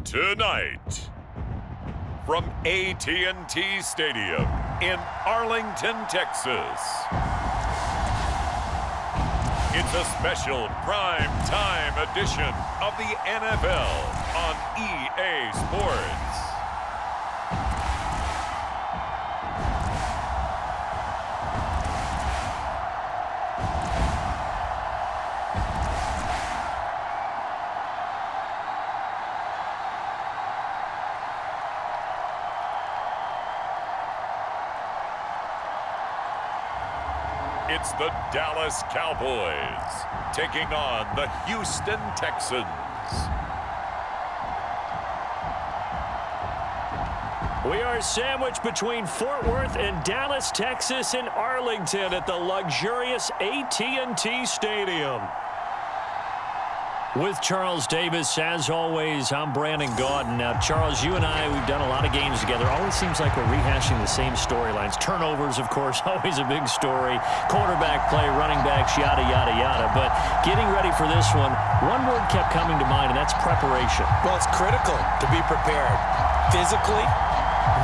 Tonight, from AT&T Stadium in Arlington, Texas, it's a special prime time edition of the NFL on EA Sports. It's the Dallas Cowboys taking on the Houston Texans. We are sandwiched between Fort Worth and Dallas, Texas, and Arlington at the luxurious AT&T Stadium. With Charles Davis, as always, I'm Brandon Gaudin. Now, Charles, you and I, we've done a lot of games together. Always seems like we're rehashing the same storylines. Turnovers, of course, always a big story. Quarterback play, running backs, yada, yada, yada. But getting ready for this one word kept coming to mind, and that's preparation. Well, it's critical to be prepared. Physically,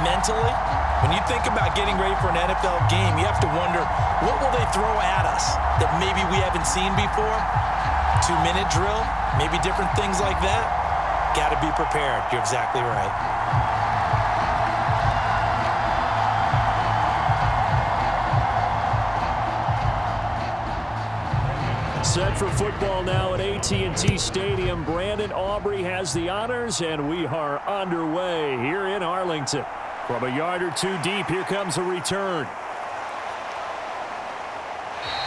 mentally. When you think about getting ready for an NFL game, you have to wonder, what will they throw at us that maybe we haven't seen before? 2-minute drill, maybe different things like that. Got to be prepared. You're exactly right. Set for football now at AT&T Stadium. Brandon Aubrey has the honors, and we are underway here in Arlington. From a yard or two deep, here comes a return.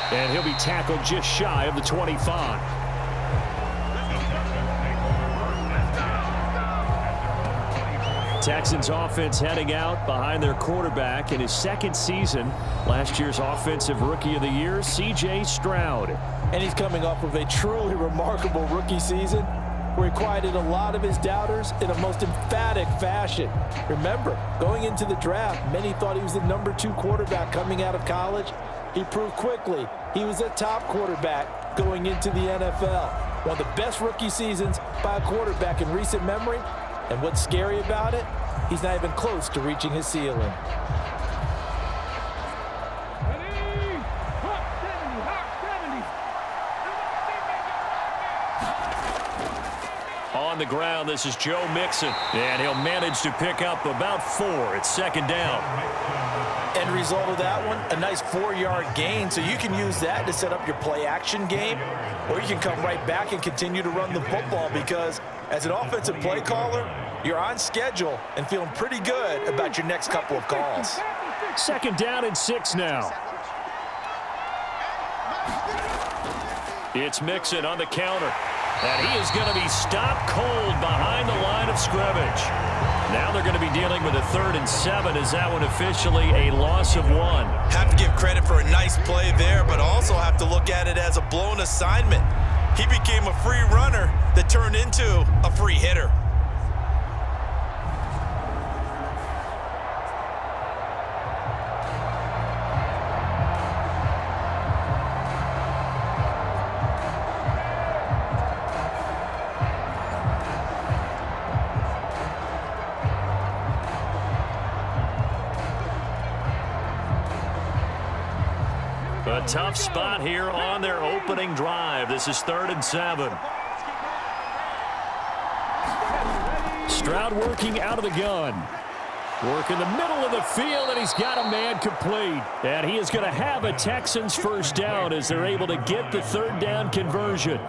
And he'll be tackled just shy of the 25. Texans offense heading out behind their quarterback in his second season. Last year's Offensive Rookie of the Year, C.J. Stroud. And he's coming off of a truly remarkable rookie season where he quieted a lot of his doubters in a most emphatic fashion. Remember, going into the draft, many thought he was the number 2 quarterback coming out of college. He proved quickly he was a top quarterback going into the NFL. One of the best rookie seasons by a quarterback in recent memory. And what's scary about it, he's not even close to reaching his ceiling. On the ground, this is Joe Mixon. And he'll manage to pick up about 4. It's second down. End result of that one, a nice 4-yard gain. So you can use that to set up your play-action game, or you can come right back and continue to run the football because as an offensive play caller, you're on schedule and feeling pretty good about your next couple of calls. Second down and 6 now. It's Mixon on the counter. And he is going to be stopped cold behind the line of scrimmage. Now they're going to be dealing with a 3rd and 7. Is that one officially a loss of 1? Have to give credit for a nice play there, but also have to look at it as a blown assignment. He became a free runner that turned into a free hitter. A tough spot here on their opening drive. This is 3rd and 7. Stroud working out of the gun. Work in the middle of the field, and he's got a man complete. And he is going to have a Texans first down as they're able to get the 3rd down conversion.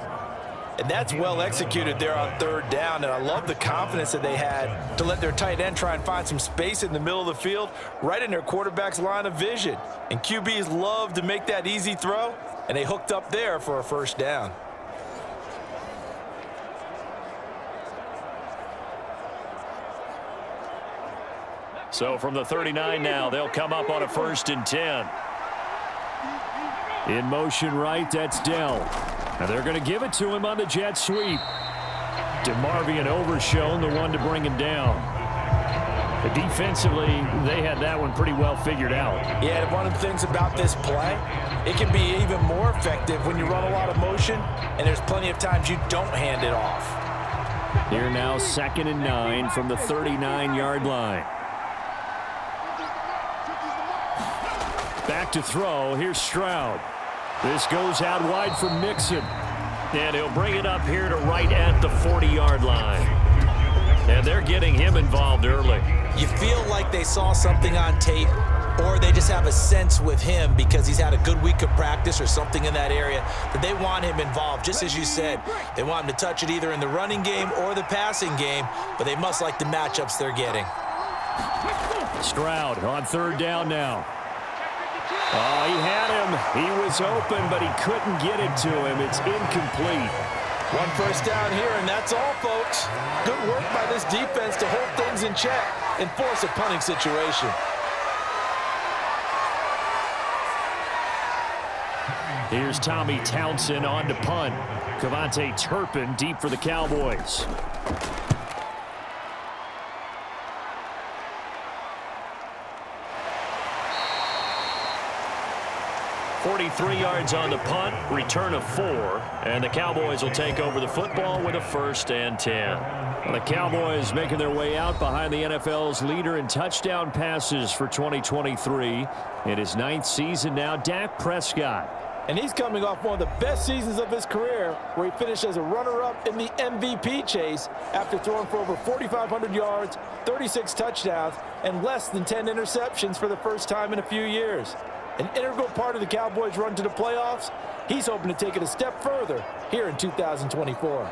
And that's well executed there on 3rd down, and I love the confidence that they had to let their tight end try and find some space in the middle of the field, right in their quarterback's line of vision. And QBs love to make that easy throw, and they hooked up there for a first down. So from the 39 now, they'll come up on a 1st and 10. In motion right, that's Dell. Now they're going to give it to him on the jet sweep. DeMarvion Overshown, the one to bring him down. Defensively, they had that one pretty well figured out. Yeah, one of the things about this play, it can be even more effective when you run a lot of motion and there's plenty of times you don't hand it off. Here now, 2nd and 9 from the 39-yard line. Back to throw. Here's Stroud. This goes out wide for Mixon. And he'll bring it up here to right at the 40-yard line. And they're getting him involved early. You feel like they saw something on tape, or they just have a sense with him because he's had a good week of practice or something in that area that they want him involved. Just as you said, they want him to touch it either in the running game or the passing game, but they must like the matchups they're getting. Stroud on 3rd down now. Oh, he had him. He was open, but he couldn't get it to him. It's incomplete. 1 first down here, and that's all, folks. Good work by this defense to hold things in check and force a punting situation. Here's Tommy Townsend on to punt. Cavante Turpin deep for the Cowboys. 43 yards on the punt, return of 4, and the Cowboys will take over the football with a 1st and 10. The Cowboys making their way out behind the NFL's leader in touchdown passes for 2023. In his 9th season now, Dak Prescott. And he's coming off one of the best seasons of his career, where he finished as a runner-up in the MVP chase after throwing for over 4,500 yards, 36 touchdowns, and less than 10 interceptions for the first time in a few years. An integral part of the Cowboys' run to the playoffs. He's hoping to take it a step further here in 2024.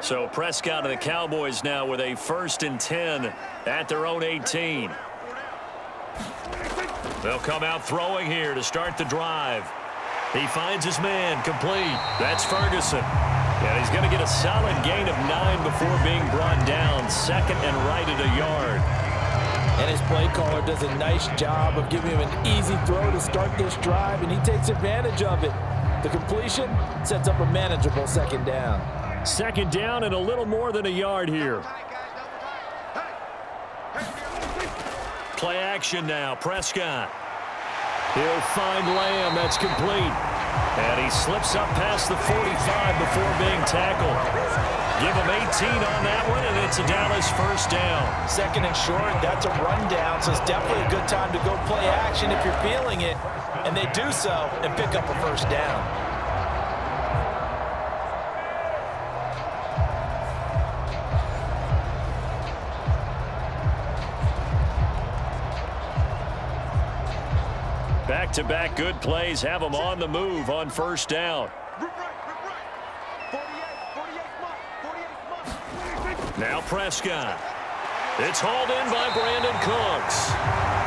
So Prescott and the Cowboys now with a 1st and 10 at their own 18. They'll come out throwing here to start the drive. He finds his man, complete. That's Ferguson. And he's going to get a solid gain of 9 before being brought down. 2nd and right at a yard. And his play caller does a nice job of giving him an easy throw to start this drive, and he takes advantage of it. The completion sets up a manageable 2nd down. 2nd down and a little more than a yard here. Play action now, Prescott. He'll find Lamb, that's complete. And he slips up past the 45 before being tackled. Give him 18 on that one, and it's a Dallas 1st down. 2nd and short, that's a rundown, so it's definitely a good time to go play action if you're feeling it. And they do so and pick up a 1st down. Back-to-back good plays have them on the move on 1st down. Now Prescott. It's hauled in by Brandon Cooks.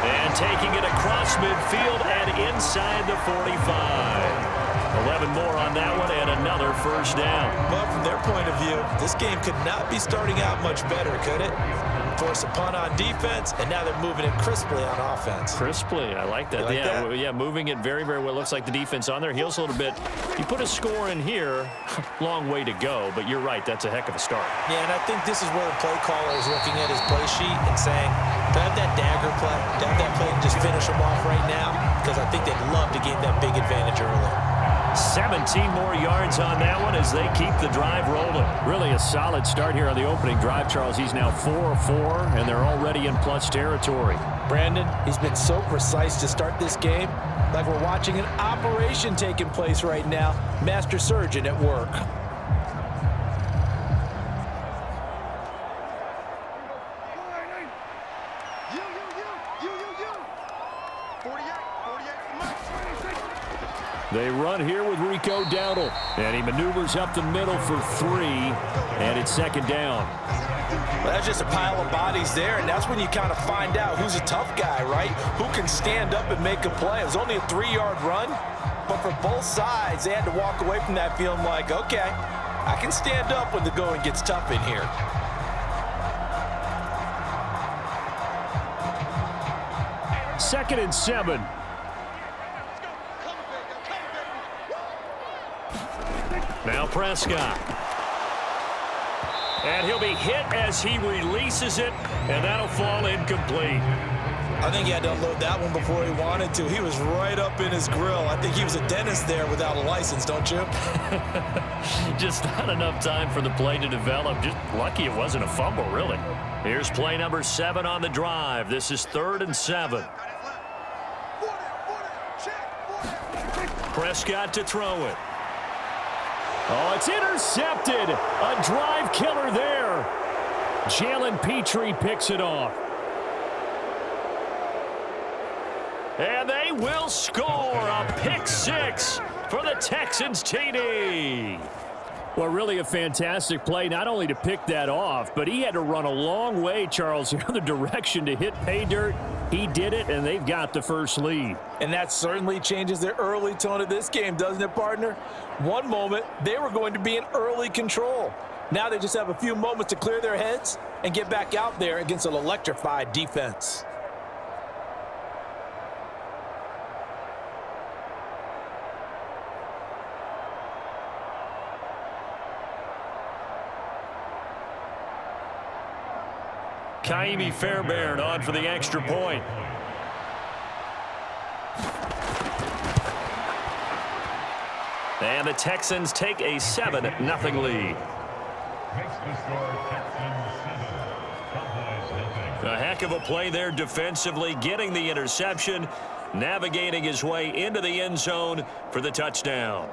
And taking it across midfield and inside the 45. 11 more on that one and another 1st down. Well, from their point of view, this game could not be starting out much better, could it? Force a punt on defense, and now they're moving it crisply on offense. Crisply, I like that. You like that? Yeah, moving it very, very well. Looks like the defense on their heels a little bit. You put a score in here, long way to go, but you're right, that's a heck of a start. Yeah, and I think this is where the play caller is looking at his play sheet and saying, do I have that dagger play? Do I have that play and just finish them off right now? Because I think they'd love to gain that big advantage early. 17 more yards on that one as they keep the drive rolling. Really a solid start here on the opening drive, Charles. He's now 4 of 4, and they're already in plus territory. Brandon, he's been so precise to start this game, like we're watching an operation taking place right now. Master surgeon at work. They run here with Rico Dowdle, and he maneuvers up the middle for 3, and it's 2nd down. Well, that's just a pile of bodies there, and that's when you kind of find out who's a tough guy, right? Who can stand up and make a play. It was only a 3-yard run, but for both sides, they had to walk away from that feeling like, okay, I can stand up when the going gets tough in here. Second and 7. Now Prescott. And he'll be hit as he releases it, and that'll fall incomplete. I think he had to unload that one before he wanted to. He was right up in his grill. I think he was a dentist there without a license, don't you? Just not enough time for the play to develop. Just lucky it wasn't a fumble, really. Here's play number 7 on the drive. This is 3rd and 7. Prescott to throw it. Oh, it's intercepted. A drive killer there. Jalen Petrie picks it off. And they will score a pick 6 for the Texans TD. Well, really a fantastic play, not only to pick that off, but he had to run a long way, Charles, the other direction to hit pay dirt. He did it, and they've got the first lead. And that certainly changes the early tone of this game, doesn't it, partner? One moment, they were going to be in early control. Now they just have a few moments to clear their heads and get back out there against an electrified defense. Kaimi Fairbairn on for the extra point. And the Texans take a 7-0 lead. A heck of a play there defensively, getting the interception, navigating his way into the end zone for the touchdown.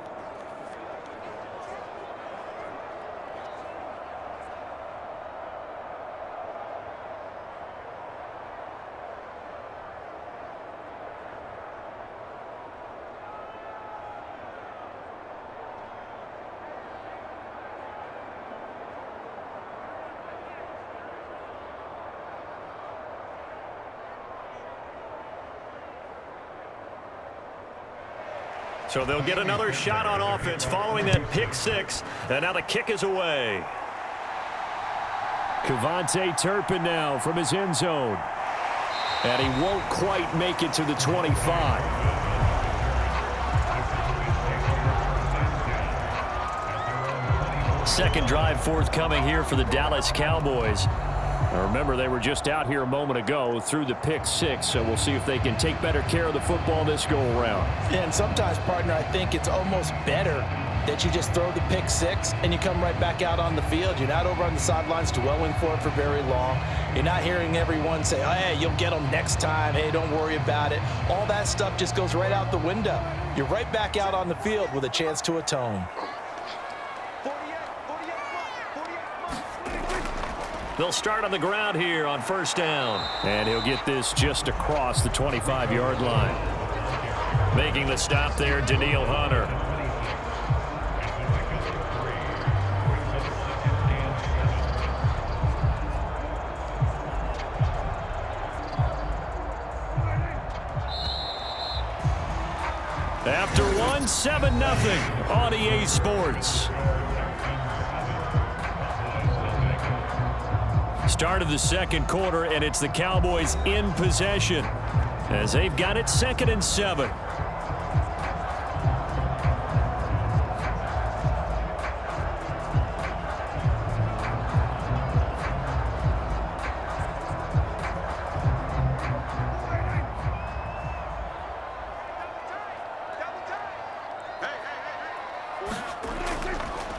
So they'll get another shot on offense following that pick 6. And now the kick is away. Kevontae Turpin now from his end zone. And he won't quite make it to the 25. Second drive forthcoming here for the Dallas Cowboys. Now remember, they were just out here a moment ago through the pick 6, so we'll see if they can take better care of the football this go-around. Yeah, and sometimes, partner, I think it's almost better that you just throw the pick 6 and you come right back out on the field. You're not over on the sidelines dwelling for it for very long. You're not hearing everyone say, oh, hey, you'll get them next time. Hey, don't worry about it. All that stuff just goes right out the window. You're right back out on the field with a chance to atone. They'll start on the ground here on first down. And he'll get this just across the 25-yard line. Making the stop there, Daniil Hunter. After one, 7-0 on EA Sports. Start of the second quarter, and it's the Cowboys in possession as they've got it 2nd and 7.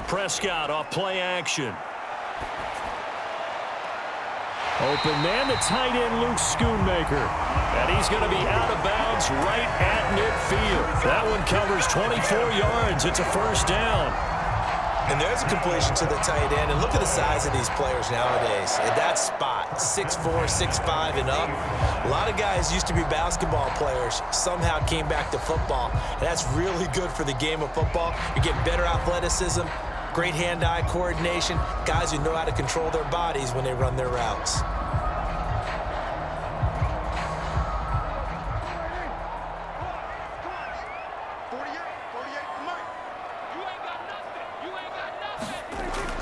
Prescott off play action. Open man, the tight end, Luke Schoonmaker. And he's going to be out of bounds right at midfield. That one covers 24 yards. It's a first down. And there's a completion to the tight end. And look at the size of these players nowadays. At that spot, 6'4", 6'5", and up. A lot of guys used to be basketball players, somehow came back to football. And that's really good for the game of football. You're getting better athleticism, great hand-eye coordination, guys who know how to control their bodies when they run their routes.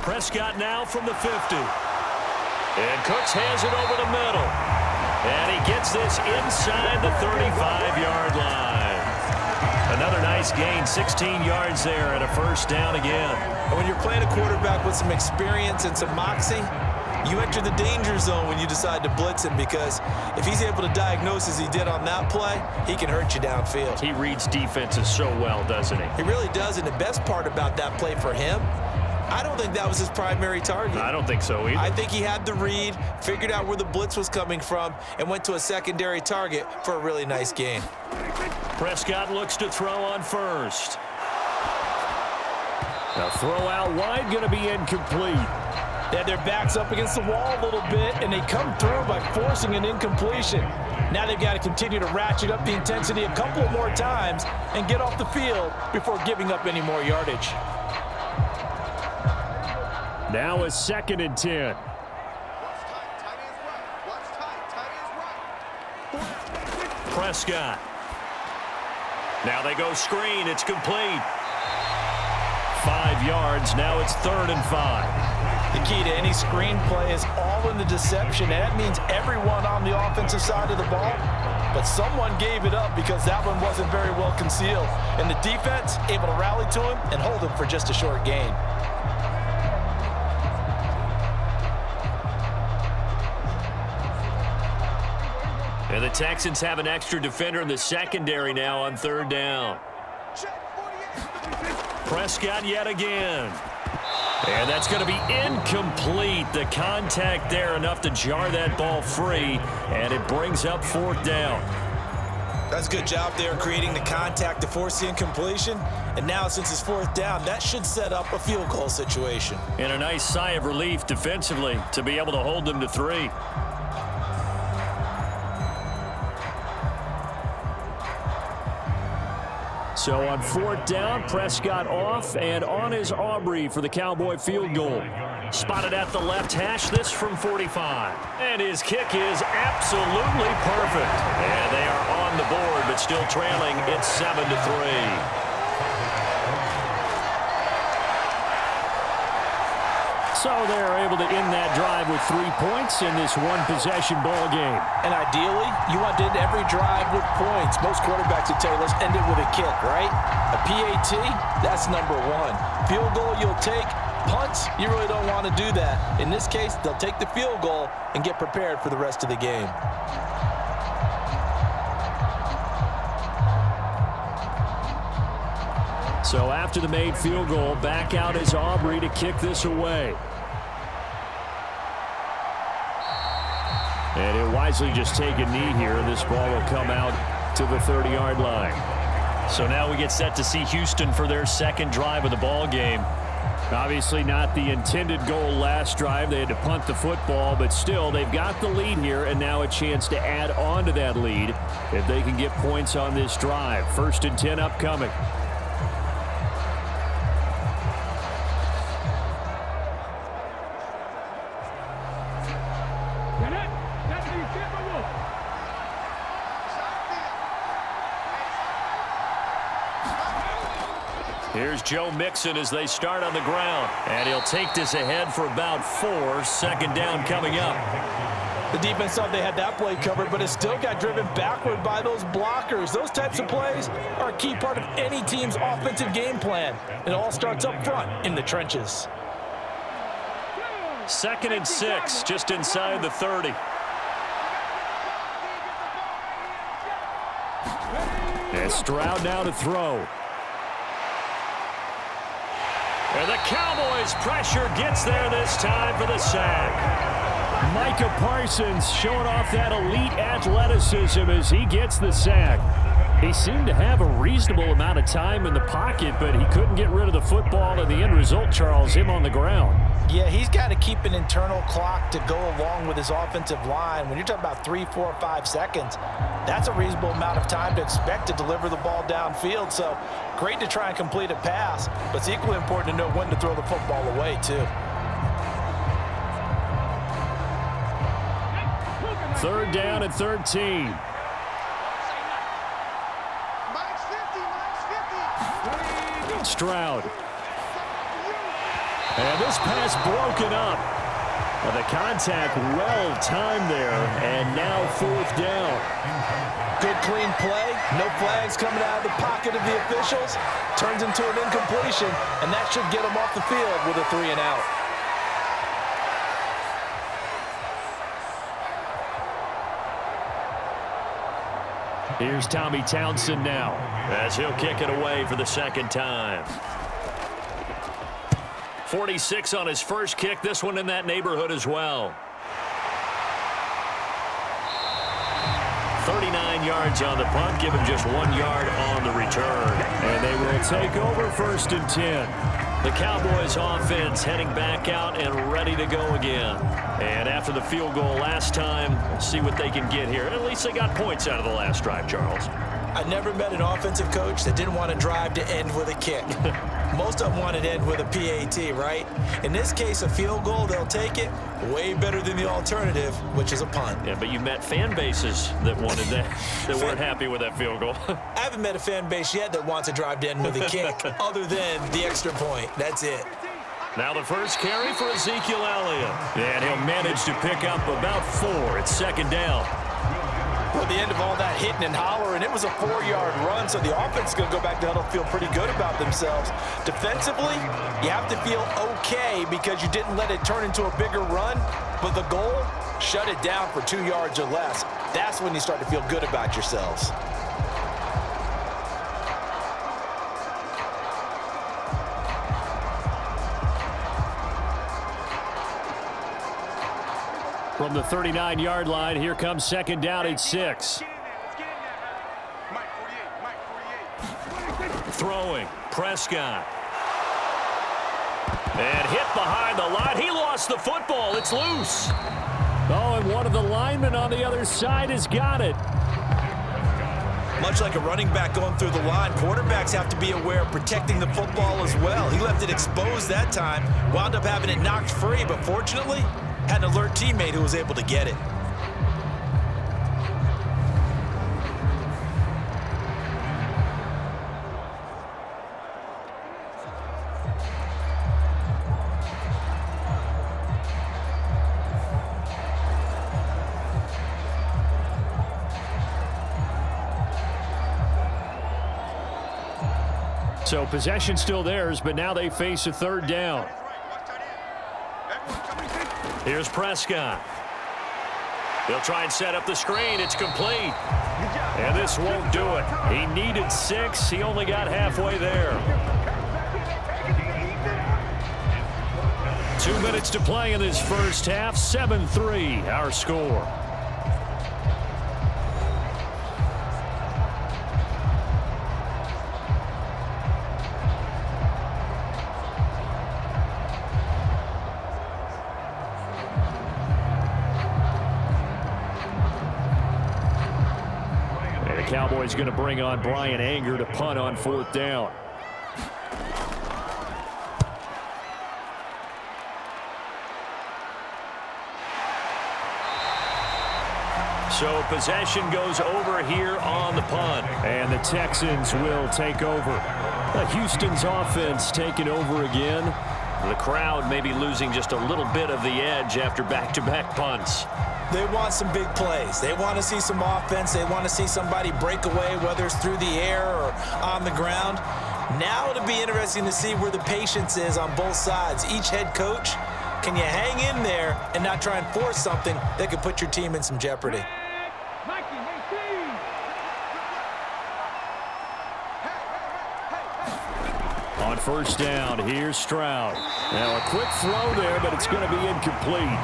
Prescott now from the 50. And Cooks has it over the middle. And he gets this inside the 35-yard line. Another nice gain, 16 yards there, and a first down again. And when you're playing a quarterback with some experience and some moxie, You enter the danger zone when you decide to blitz him, because if he's able to diagnose as he did on that play, he can hurt you downfield. He reads defenses so well, doesn't he? He really does, and the best part about that play for him, I don't think that was his primary target. I don't think so either. I think he had the read, figured out where the blitz was coming from, and went to a secondary target for a really nice gain. Prescott looks to throw on first. The throw out wide, going to be incomplete. They had their backs up against the wall a little bit, and they come through by forcing an incompletion. Now they've got to continue to ratchet up the intensity a couple more times and get off the field before giving up any more yardage. Now a 2nd and 10. Prescott. Now they go screen. It's complete. 5 yards. Now it's 3rd and 5. The key to any screen play is all in the deception, and that means everyone on the offensive side of the ball. But someone gave it up because that one wasn't very well concealed. And the defense able to rally to him and hold him for just a short gain. And the Texans have an extra defender in the secondary now on 3rd down. Prescott yet again. And that's going to be incomplete. The contact there enough to jar that ball free, and it brings up 4th down. That's a good job there creating the contact to force the incompletion. And now since it's 4th down, that should set up a field goal situation. And a nice sigh of relief defensively to be able to hold them to 3. So on 4th down, Prescott off, and on is Aubrey for the Cowboy field goal. Spotted at the left hash, this from 45. And his kick is absolutely perfect. And they are on the board, but still trailing. It's 7-3. So they're able to end that drive with 3 points in this one-possession ball game. And ideally, you want to end every drive with points. Most quarterbacks would tell you, let's end it with a kick, right? A PAT, that's number 1. Field goal you'll take. Punts, you really don't want to do that. In this case, they'll take the field goal and get prepared for the rest of the game. So after the made field goal, back out is Aubrey to kick this away. And he'll wisely just take a knee here, and this ball will come out to the 30-yard line. So now we get set to see Houston for their 2nd drive of the ball game. Obviously not the intended goal last drive. They had to punt the football, but still they've got the lead here, and now a chance to add on to that lead if they can get points on this drive. 1st and 10 upcoming. Here's Joe Mixon as they start on the ground. And he'll take this ahead for about 4. 2nd down coming up. The defense thought they had that play covered, but it still got driven backward by those blockers. Those types of plays are a key part of any team's offensive game plan. It all starts up front in the trenches. 2nd and 6, just inside the 30. And Stroud now to throw. And the Cowboys pressure gets there this time for the sack. Micah Parsons showing off that elite athleticism as he gets the sack. He seemed to have a reasonable amount of time in the pocket, but he couldn't get rid of the football, and the end result, Charles, him on the ground. Yeah, he's got to keep an internal clock to go along with his offensive line. When you're talking about 3, 4, 5 seconds, that's a reasonable amount of time to expect to deliver the ball downfield. So great to try and complete a pass, but it's equally important to know when to throw the football away, too. 3rd down and 13. Stroud. And this pass broken up. The contact well timed there, and now 4th down. Good clean play. No flags coming out of the pocket of the officials. Turns into an incompletion, and that should get them off the field with a 3 and out. Here's Tommy Townsend now as he'll kick it away for the second time. 46 on his first kick. This one in that neighborhood as well. 39 yards on the punt. Give him just 1 yard on the return. And they will take over 1st and 10. The Cowboys offense heading back out and ready to go again. And after the field goal last time, we'll see what they can get here. At least they got points out of the last drive, Charles. I never met an offensive coach that didn't want to drive to end with a kick. Most of them wanted to end with a PAT, right? In this case, a field goal, they'll take it. Way better than the alternative, which is a punt. Yeah, but you met fan bases that wanted that, that weren't happy with that field goal. I haven't met a fan base yet that wants to drive to end with a kick, other than the extra point. That's it. Now the first carry for Ezekiel Elliott. And he'll manage to pick up about 4. It's 2nd down. At the end of all that hitting and hollering, it was a 4-yard run, so the offense is going to go back to huddle, feel pretty good about themselves. Defensively, you have to feel okay because you didn't let it turn into a bigger run, but the goal, shut it down for 2 yards or less. That's when you start to feel good about yourselves. From the 39-yard line, here comes 2nd down and 6. Throwing, Prescott. And hit behind the line. He lost the football. It's loose. Oh, and one of the linemen on the other side has got it. Much like a running back going through the line, quarterbacks have to be aware of protecting the football as well. He left it exposed that time, wound up having it knocked free, but fortunately, had an alert teammate who was able to get it. So possession still theirs, but now they face a 3rd down. Here's Prescott. He'll try and set up the screen. It's complete. And this won't do it. He needed 6. He only got halfway there. 2 minutes to play in this first half. 7-3, our score. Cowboys going to bring on Brian Anger to punt on 4th down. So possession goes over here on the punt. And the Texans will take over. Houston's offense taking over again. The crowd may be losing just a little bit of the edge after back-to-back punts. They want some big plays. They want to see some offense. They want to see somebody break away, whether it's through the air or on the ground. Now it'll be interesting to see where the patience is on both sides. Each head coach, can you hang in there and not try and force something that could put your team in some jeopardy? On 1st down, here's Stroud. Now a quick throw there, but it's going to be incomplete.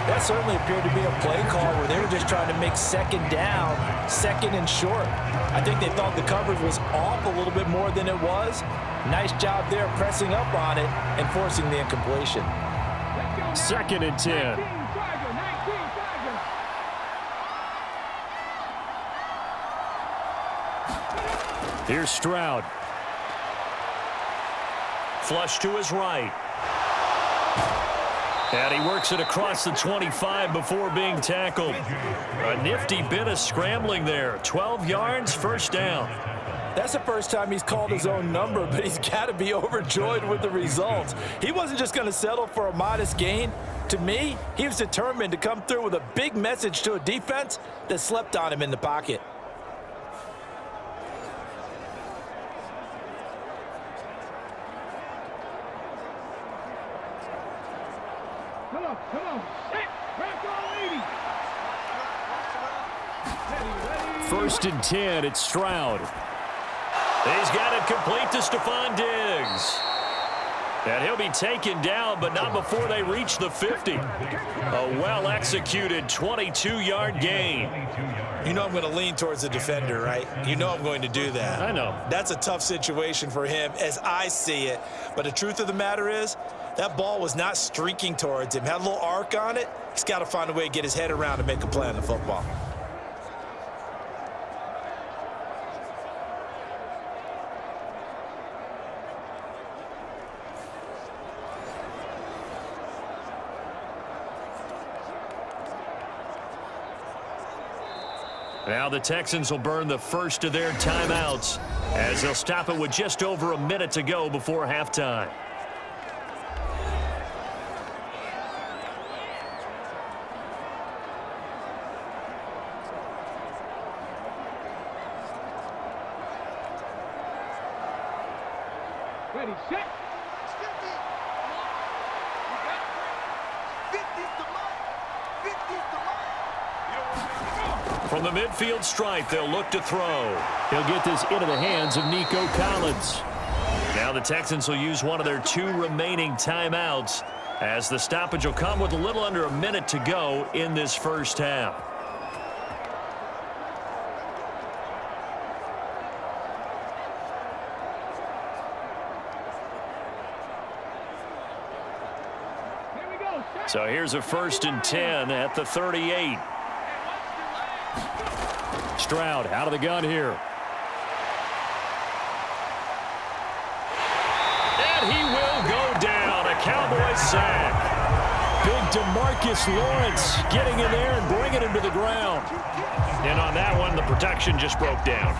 That certainly appeared to be a play call where they were just trying to make 2nd down, 2nd and short. I think they thought the coverage was off a little bit more than it was. Nice job there pressing up on it and forcing the incompletion. 2nd and 10. Here's Stroud. Flush to his right. And he works it across the 25 before being tackled. A nifty bit of scrambling there. 12 yards, 1st down. That's the first time he's called his own number, but he's got to be overjoyed with the results. He wasn't just going to settle for a modest gain. To me, he was determined to come through with a big message to a defense that slept on him in the pocket. 1st and 10. It's Stroud. He's got it complete to Stefon Diggs. And he'll be taken down, but not before they reach the 50. A well-executed 22-yard gain. You know I'm going to lean towards the defender, right? You know I'm going to do that. I know. That's a tough situation for him as I see it. But the truth of the matter is, that ball was not streaking towards him. Had a little arc on it. He's got to find a way to get his head around and make a play on the football. Now the Texans will burn the first of their timeouts as they'll stop it with just over a minute to go before halftime. Ready, set. From the midfield stripe, they'll look to throw. He'll get this into the hands of Nico Collins. Now the Texans will use one of their 2 remaining timeouts as the stoppage will come with a little under a minute to go in this first half. So here's a 1st and 10 at the 38. Stroud out of the gun here. And he will go down. A Cowboys sack. Big DeMarcus Lawrence getting in there and bringing him to the ground. And on that one, the protection just broke down.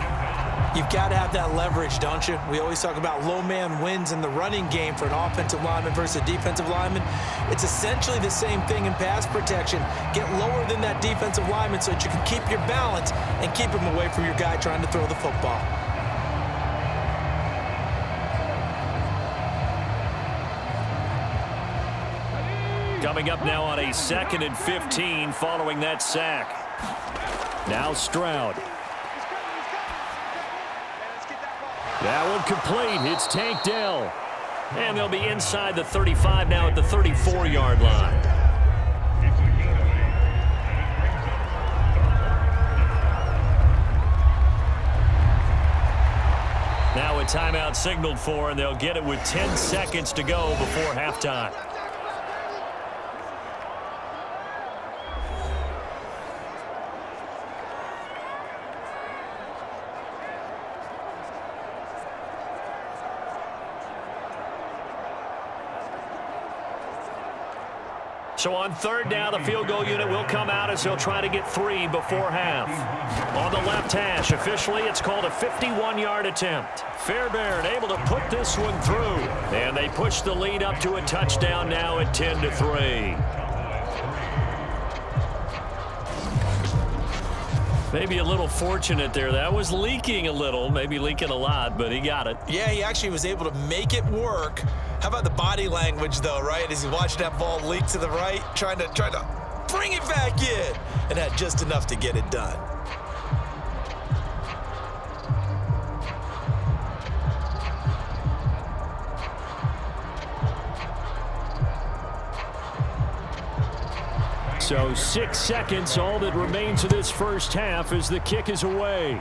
You've got to have that leverage, don't you? We always talk about low man wins in the running game for an offensive lineman versus a defensive lineman. It's essentially the same thing in pass protection. Get lower than that defensive lineman so that you can keep your balance and keep him away from your guy trying to throw the football. Coming up now on a 2nd and 15 following that sack. Now Stroud. That one complete. It's Tank Dell. And they'll be inside the 35 now at the 34-yard line. Now a timeout signaled for, and they'll get it with 10 seconds to go before halftime. So on 3rd down, the field goal unit will come out as they'll try to get 3 before half. On the left hash, officially, it's called a 51-yard attempt. Fairbairn able to put this one through. And they push the lead up to a touchdown now at 10-3. Maybe a little fortunate there. That was leaking a little, maybe leaking a lot, but he got it. Yeah, he actually was able to make it work. How about the body language, though, right? As he watched that ball leak to the right, trying to bring it back in, and had just enough to get it done. So 6 seconds, all that remains of this first half as the kick is away.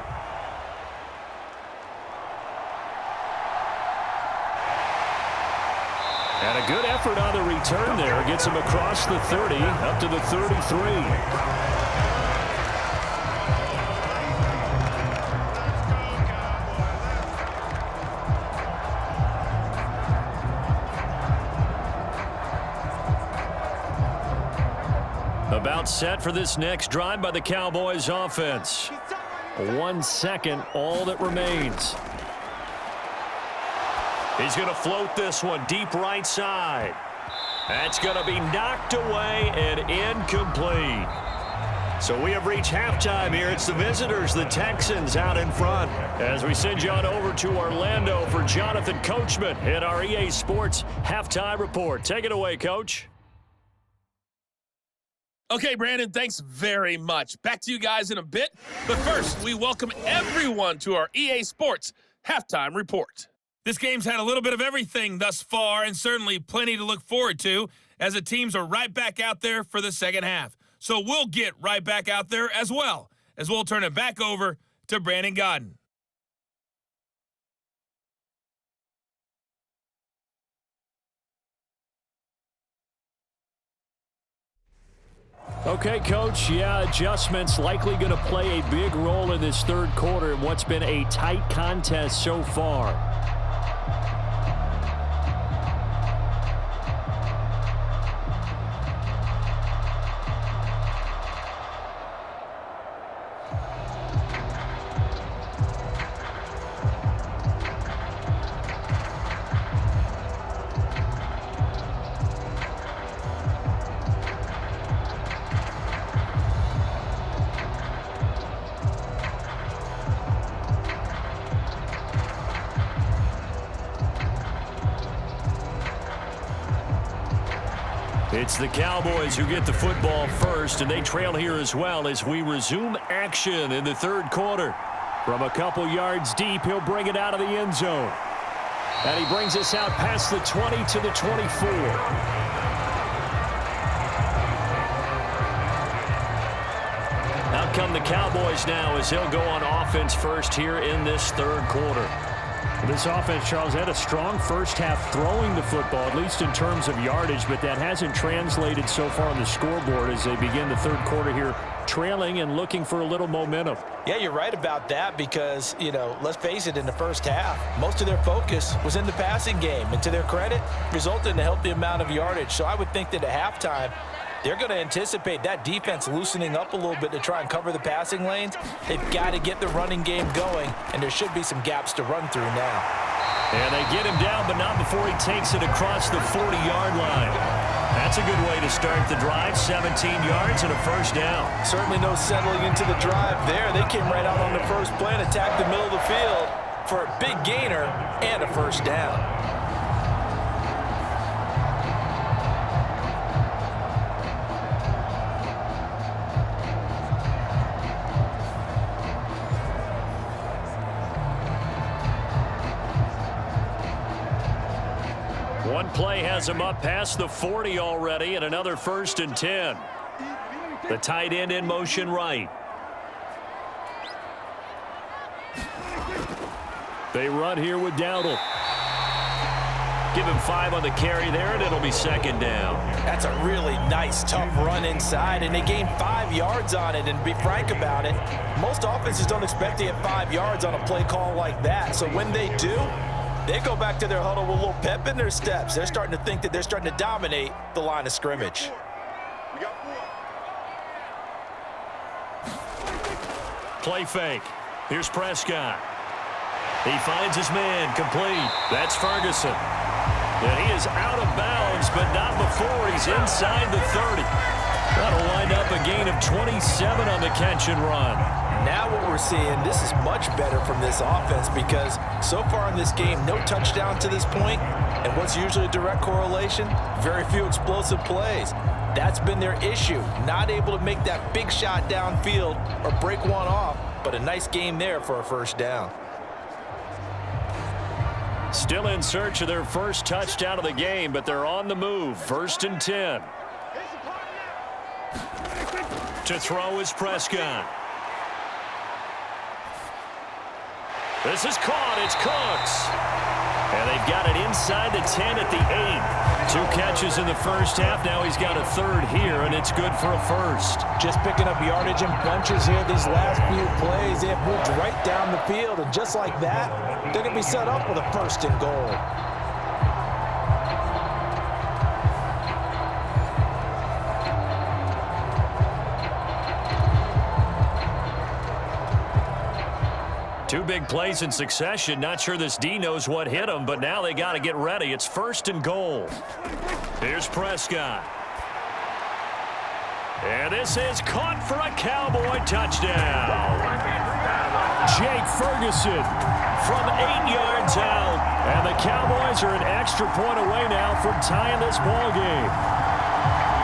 And a good effort on the return there. Gets him across the 30, up to the 33. About set for this next drive by the Cowboys offense. 1 second, all that remains. He's going to float this one deep right side. That's going to be knocked away and incomplete. So we have reached halftime here. It's the visitors, the Texans, out in front. As we send you on over to Orlando for Jonathan Coachman in our EA Sports Halftime Report. Take it away, Coach. Okay, Brandon, thanks very much. Back to you guys in a bit. But first, we welcome everyone to our EA Sports Halftime Report. This game's had a little bit of everything thus far, and certainly plenty to look forward to, as the teams are right back out there for the second half. So we'll get right back out there as well, as we'll turn it back over to Brandon Godden. Okay, Coach, adjustments likely going to play a big role in this third quarter in what's been a tight contest so far. It's the Cowboys who get the football first, and they trail here as well as we resume action in the third quarter. From a couple yards deep, he'll bring it out of the end zone. And he brings us out past the 20 to the 24. Out come the Cowboys now as they'll go on offense first here in this third quarter. This offense, Charles, had a strong first half throwing the football, at least in terms of yardage, but that hasn't translated so far on the scoreboard as they begin the third quarter here, trailing and looking for a little momentum. Yeah, you're right about that because, let's face it, in the first half, most of their focus was in the passing game. And to their credit, resulted in a healthy amount of yardage. So I would think that at halftime, they're going to anticipate that defense loosening up a little bit to try and cover the passing lanes. They've got to get the running game going, and there should be some gaps to run through now. And they get him down, but not before he takes it across the 40-yard line. That's a good way to start the drive, 17 yards and a first down. Certainly no settling into the drive there. They came right out on the first play and attacked the middle of the field for a big gainer and a first down. One play has him up past the 40 already, and another 1st and 10. The tight end in motion right. They run here with Dowdle. Give him 5 on the carry there, and it'll be second down. That's a really nice, tough run inside, and they gained 5 yards on it. And to be frank about it, most offenses don't expect to get 5 yards on a play call like that. So when they do, they go back to their huddle with a little pep in their steps. They're starting to think that they're starting to dominate the line of scrimmage. Play fake. Here's Prescott. He finds his man, complete. That's Ferguson. And he is out of bounds, but not before he's inside the 30. That'll wind up a gain of 27 on the catch and run. Now what we're seeing, this is much better from this offense because so far in this game, no touchdown to this point, and what's usually a direct correlation, very few explosive plays. That's been their issue, not able to make that big shot downfield or break one off, but a nice game there for a first down. Still in search of their first touchdown of the game, but they're on the move. 1st and 10. To throw is Prescott. This is caught. It's Cooks. And they've got it inside the 10 at the 8. 2 catches in the first half. Now he's got a third here, and it's good for a first. Just picking up yardage in bunches here these last few plays. They have moved right down the field, and just like that, they're going to be set up with a 1st and goal. Two big plays in succession. Not sure this D knows what hit him, but now they got to get ready. It's 1st and goal. Here's Prescott. And this is caught for a Cowboy touchdown. Jake Ferguson From 8 yards out. And the Cowboys are an extra point away now from tying this ball game.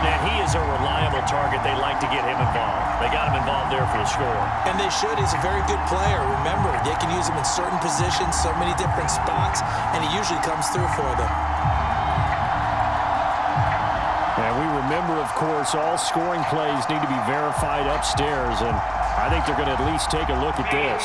And he is a reliable target. They like to get him involved. They got him involved there for the score. And they should. He's a very good player. Remember, they can use him in certain positions, so many different spots, and he usually comes through for them. And we remember, of course, all scoring plays need to be verified upstairs, and I think they're going to at least take a look at this.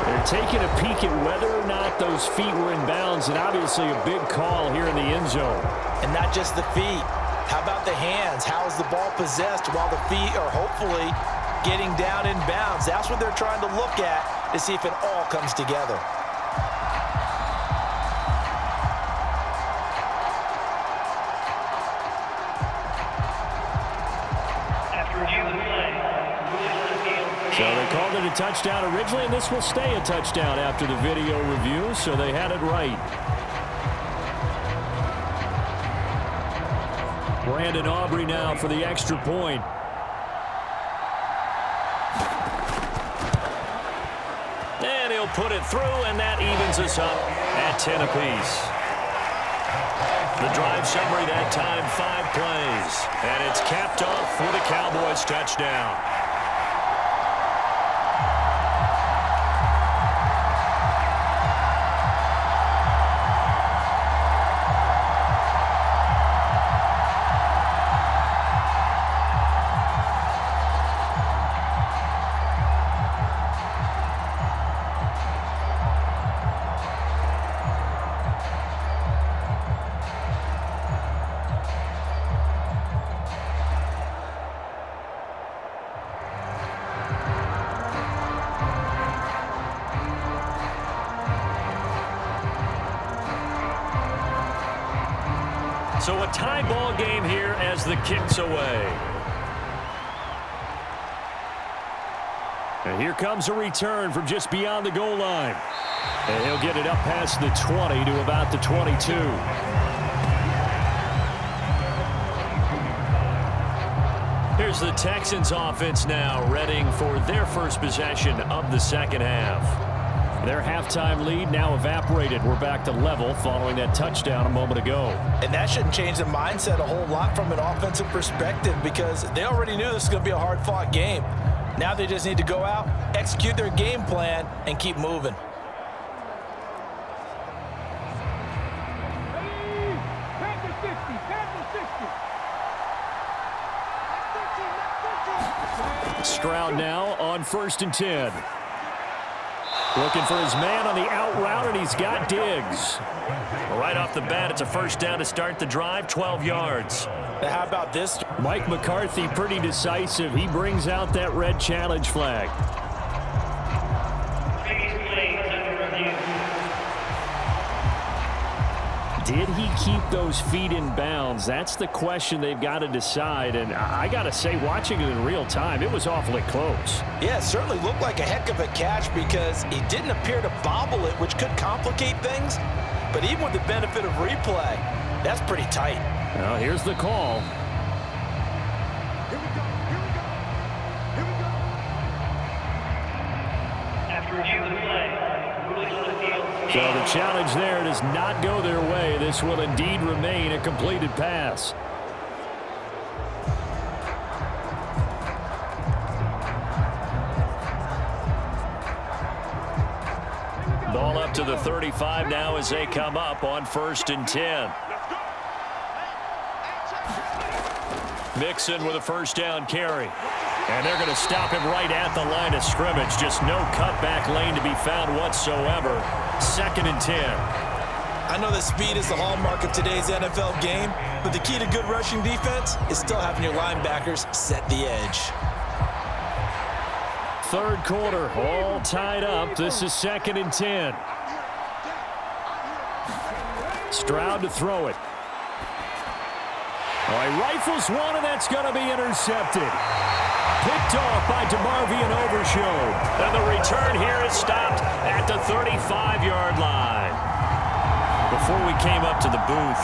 They're taking a peek at whether or not those feet were in bounds, and obviously a big call here in the end zone. And not just the feet. How about the hands? How is the ball possessed while the feet are hopefully getting down in bounds? That's what they're trying to look at to see if it all comes together. So they called it a touchdown originally, and this will stay a touchdown after the video review, so they had it right. Brandon Aubrey now for the extra point. And he'll put it through, and that evens us up at 10 apiece. The drive summary that time, 5 plays. And it's capped off with a Cowboys touchdown. So a tie ball game here as the kick's away. And here comes a return from just beyond the goal line. And he'll get it up past the 20 to about the 22. Here's the Texans offense now, readying for their first possession of the second half. Their halftime lead now evaporated. We're back to level following that touchdown a moment ago. And that shouldn't change the mindset a whole lot from an offensive perspective because they already knew this was going to be a hard-fought game. Now they just need to go out, execute their game plan, and keep moving. Stroud now on 1st and 10. Looking for his man on the out route, and he's got Diggs. Right off the bat, it's a first down to start the drive, 12 yards. Now how about this? Mike McCarthy pretty decisive. He brings out that red challenge flag. Did he keep those feet in bounds? That's the question they've got to decide. And I got to say, watching it in real time, it was awfully close. Yeah, it certainly looked like a heck of a catch because he didn't appear to bobble it, which could complicate things. But even with the benefit of replay, that's pretty tight. Now, here's the call. So the challenge there does not go their way. This will indeed remain a completed pass. Ball up to the 35 now as they come up on 1st and 10. Mixon with a first down carry. And they're going to stop him right at the line of scrimmage. Just no cutback lane to be found whatsoever. 2nd and 10. I know that speed is the hallmark of today's NFL game, but the key to good rushing defense is still having your linebackers set the edge. 3rd quarter, all tied up. This is 2nd and 10. Stroud to throw it. Oh, he rifles one, and that's going to be intercepted. Picked off by DeMarvion Overshow. And the return here is stopped at the 35-yard line. Before we came up to the booth,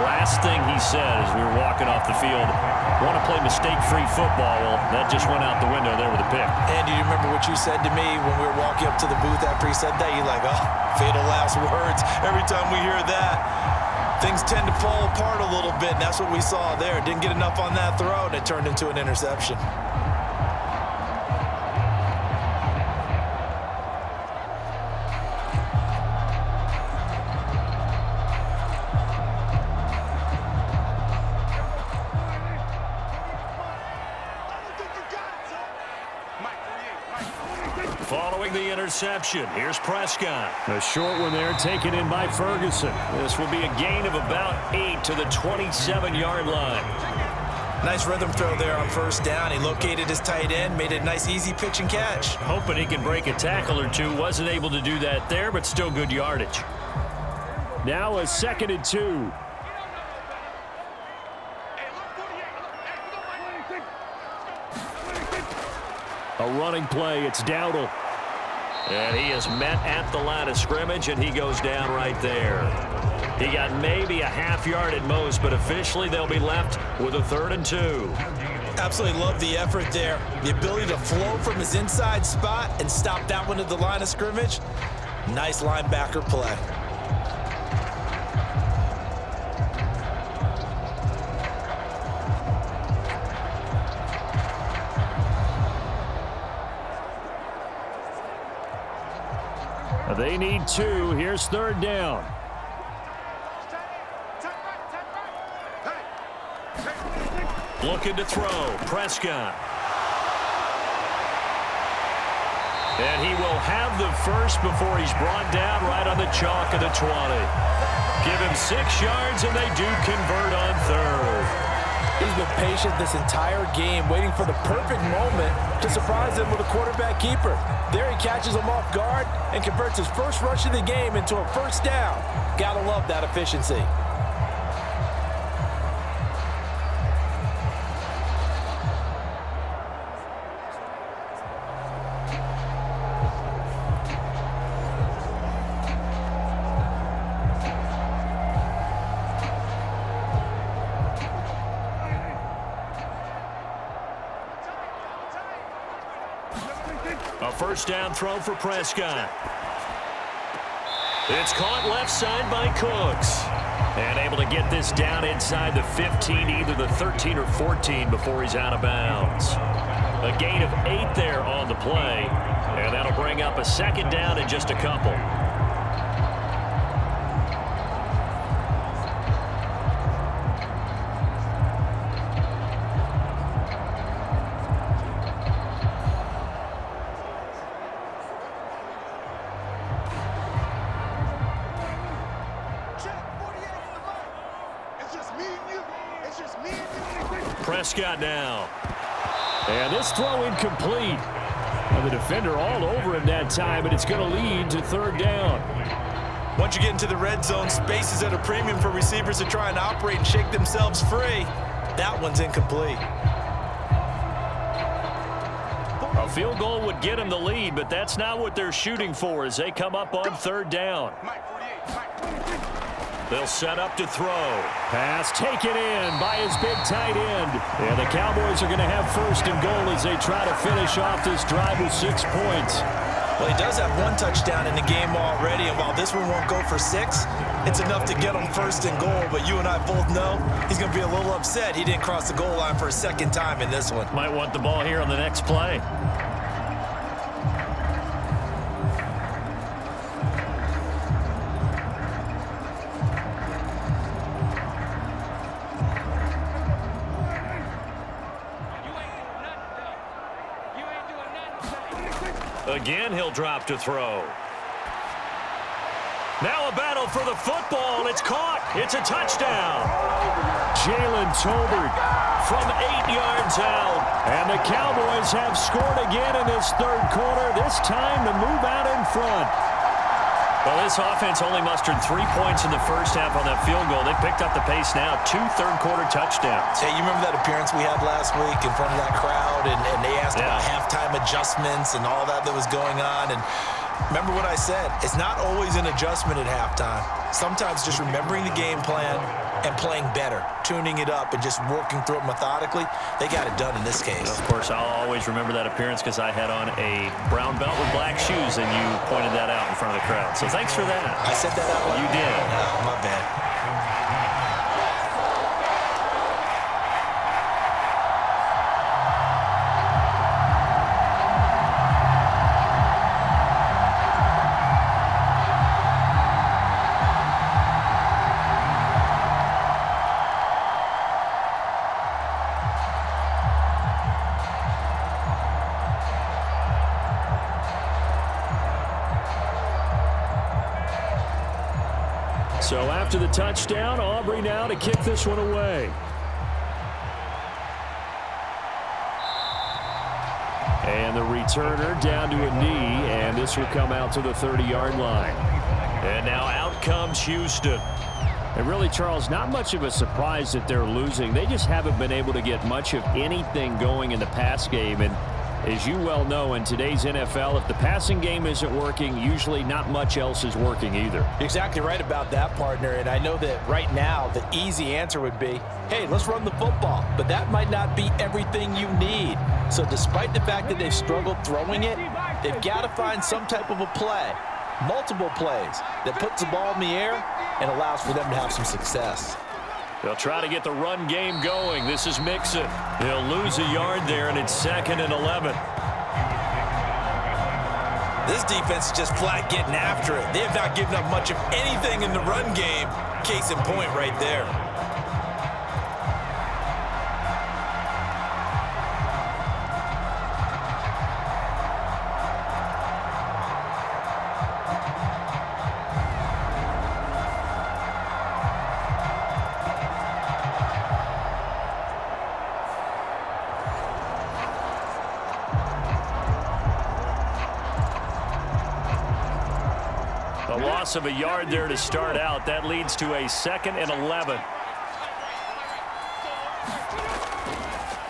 last thing he said as we were walking off the field, want to play mistake-free football. Well, that just went out the window there with a pick. Andy, you remember what you said to me when we were walking up to the booth after he said that? You're like, oh, fatal last words every time we hear that. things tend to fall apart a little bit, and that's what we saw there. Didn't get enough on that throw, and it turned into an interception. Following the interception, here's Prescott. A short one there, taken in by Ferguson. This will be a gain of about 8 to the 27-yard line. Nice rhythm throw there on first down. He located his tight end, made a nice easy pitch and catch. Hoping he can break a tackle or two. Wasn't able to do that there, but still good yardage. Now a 2nd and 2. A running play, it's Dowdle. And he is met at the line of scrimmage, and he goes down right there. He got maybe a half yard at most, but officially they'll be left with a 3rd and 2. Absolutely love the effort there. The ability to flow from his inside spot and stop that one at the line of scrimmage. Nice linebacker play. They need 2. Here's 3rd down. Looking to throw. Prescott. And he will have the first before he's brought down right on the chalk of the 20. Give him 6 yards, and they do convert on 3rd. He's been patient this entire game, waiting for the perfect moment to surprise him with a quarterback keeper. There he catches him off guard and converts his first rush of the game into a 1st down. Gotta love that efficiency. A 1st down throw for Prescott. It's caught left side by Cooks. And able to get this down inside the 15, either the 13 or 14 before he's out of bounds. A gain of 8 there on the play. And that'll bring up a 2nd down in just a couple. Prescott now. And this throw incomplete. And the defender all over him that time, and it's going to lead to 3rd down. Once you get into the red zone, space is at a premium for receivers to try and operate and shake themselves free. That one's incomplete. A field goal would get him the lead, but that's not what they're shooting for as they come up on 3rd down. They'll set up to throw. Pass taken in by his big tight end. And the Cowboys are going to have 1st and goal as they try to finish off this drive with 6 points. Well, he does have 1 touchdown in the game already, and while this one won't go for 6, it's enough to get him 1st and goal. But you and I both know he's going to be a little upset he didn't cross the goal line for a 2nd time in this one. Might want the ball here on the next play. Again, he'll drop to throw. Now a battle for the football. It's caught. It's a touchdown. Jalen Tolbert from 8 yards out. And the Cowboys have scored again in this 3rd quarter, this time to move out in front. Well, this offense only mustered 3 points in the 1st half on that field goal. They picked up the pace now. 2 third-quarter touchdowns. Hey, you remember that appearance we had last week in front of that crowd, and they asked about halftime adjustments and all that was going on. And remember what I said. It's not always an adjustment at halftime. Sometimes just remembering the game plan and playing better, tuning it up, and just working through it methodically. They got it done in this case. Of course, I'll always remember that appearance because I had on a brown belt with black shoes, and you pointed that out in front of the crowd. So thanks for that. I said that out loud. You did. Oh, my bad. So after the touchdown, Aubrey now to kick this one away. And the returner down to a knee, and this will come out to the 30-yard line. And now out comes Houston. And really, Charles, not much of a surprise that they're losing. They just haven't been able to get much of anything going in the pass game. And as you well know, in today's NFL, if the passing game isn't working, usually not much else is working either. You're exactly right about that, partner. And I know that right now the easy answer would be, hey, let's run the football. But that might not be everything you need. So despite the fact that they've struggled throwing it, they've got to find some type of a play, multiple plays, that puts the ball in the air and allows for them to have some success. They'll try to get the run game going. This is Mixon. He'll lose a yard there, and it's 2nd and 11. This defense is just flat getting after it. They have not given up much of anything in the run game. Case in point right there. A loss of a yard there to start out. That leads to a 2nd and 11.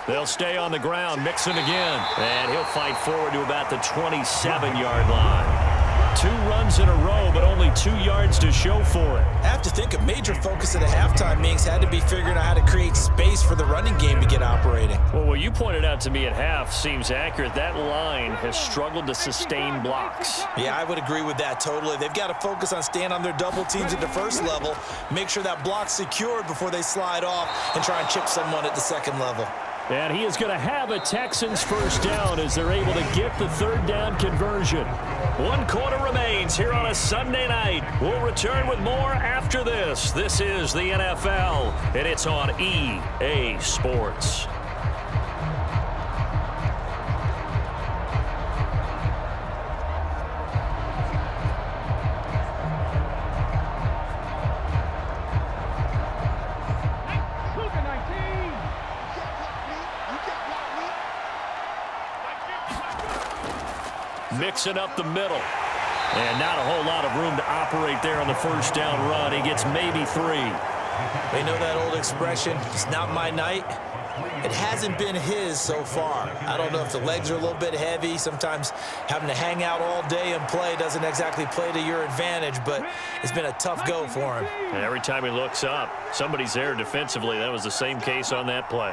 They'll stay on the ground. Mixon again. And he'll fight forward to about the 27-yard line. 2 runs in a row, but only 2 yards to show for it. I have to think a major focus at the halftime meetings had to be figuring out how to create space for the running game to get operating. Well, what you pointed out to me at half seems accurate. That line has struggled to sustain blocks. Yeah, I would agree with that totally. They've got to focus on staying on their double teams at the first level, make sure that block's secured before they slide off and try and chip someone at the second level. And he is going to have a Texans first down as they're able to get the 3rd down conversion. 1 quarter remains here on a Sunday night. We'll return with more after this. This is the NFL, and it's on EA Sports. Mixing up the middle. And not a whole lot of room to operate there on the first down run. He gets maybe 3. They know that old expression, it's not my night. It hasn't been his so far. I don't know if the legs are a little bit heavy. Sometimes having to hang out all day and play doesn't exactly play to your advantage, but it's been a tough go for him. And every time he looks up, somebody's there defensively. That was the same case on that play.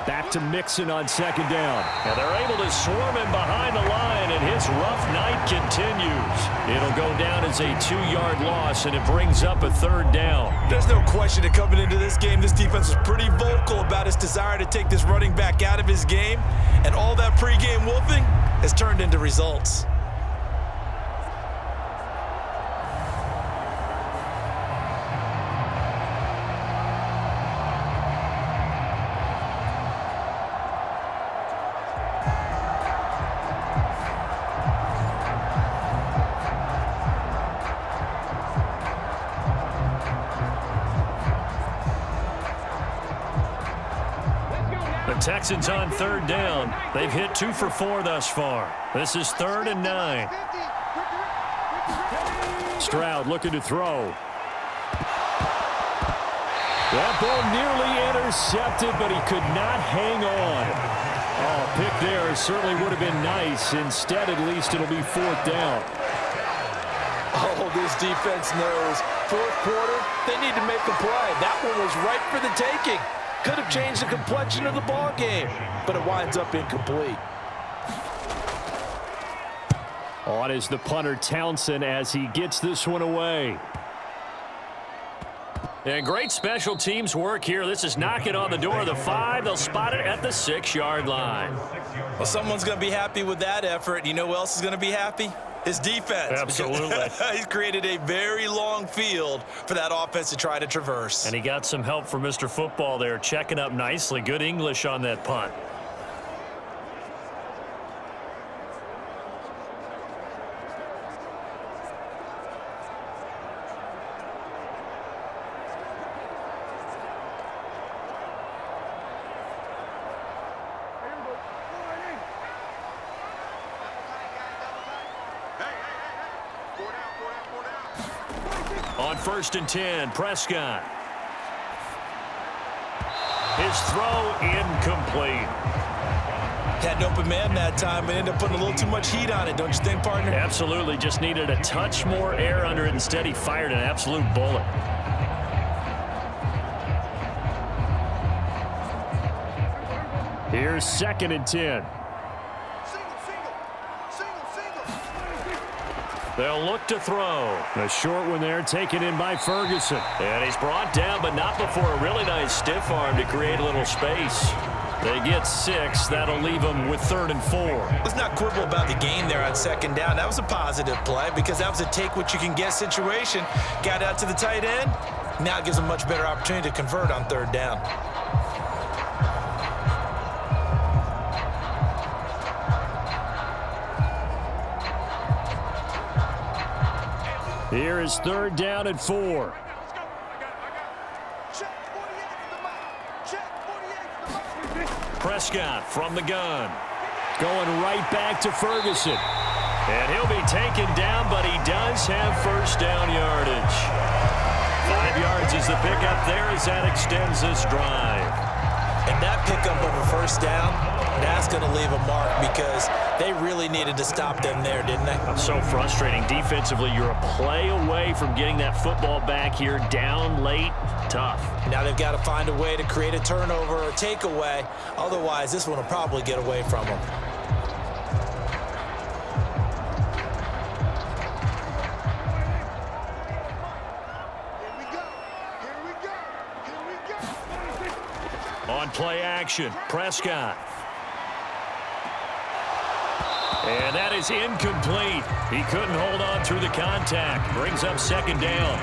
Back to Mixon on 2nd down. And they're able to swarm him behind the line, and his rough night continues. It'll go down as a 2-yard loss, and it brings up a 3rd down. There's no question that coming into this game, this defense was pretty vocal about his desire to take this running back out of his game, and all that pregame wolfing has turned into results. Texans on 3rd down. They've hit 2 for 4 thus far. This is 3rd and 9. Stroud looking to throw. That ball nearly intercepted, but he could not hang on. Oh, pick there certainly would have been nice. Instead, at least it'll be 4th down. Oh, this defense knows. 4th quarter, they need to make a play. That one was right for the taking. Could have changed the complexion of the ball game, but it winds up incomplete. On is the punter Townsend as he gets this one away. And great special teams work here. This is knocking on the door of the 5. They'll spot it at the 6-yard line. Well, someone's going to be happy with that effort. You know who else is going to be happy? His defense. Absolutely. He's created a very long field for that offense to try to traverse. And he got some help from Mr. Football there, checking up nicely. Good English on that punt. On 1st and 10, Prescott. His throw incomplete. Had an open man that time, but ended up putting a little too much heat on it, don't you think, partner? Absolutely. Just needed a touch more air under it. Instead, he fired an absolute bullet. Here's 2nd and 10. They'll look to throw. A short one there, taken in by Ferguson. And he's brought down, but not before a really nice stiff arm to create a little space. They get 6. That'll leave them with 3rd and 4. Let's not quibble about the gain there on 2nd down. That was a positive play because that was a take-what-you-can-get situation. Got out to the tight end. Now it gives them much better opportunity to convert on 3rd down. Here is 3rd down and 4. Prescott from the gun. Going right back to Ferguson. And he'll be taken down, but he does have 1st down yardage. 5 yards is the pickup there as that extends this drive. And that pickup of a 1st down, that's going to leave a mark because they really needed to stop them there, didn't they? So frustrating. Defensively, you're a play away from getting that football back here. Down late, tough. Now they've got to find a way to create a turnover or takeaway. Otherwise, this one will probably get away from them. On play action, Prescott. And that is incomplete. He couldn't hold on through the contact. Brings up 2nd down.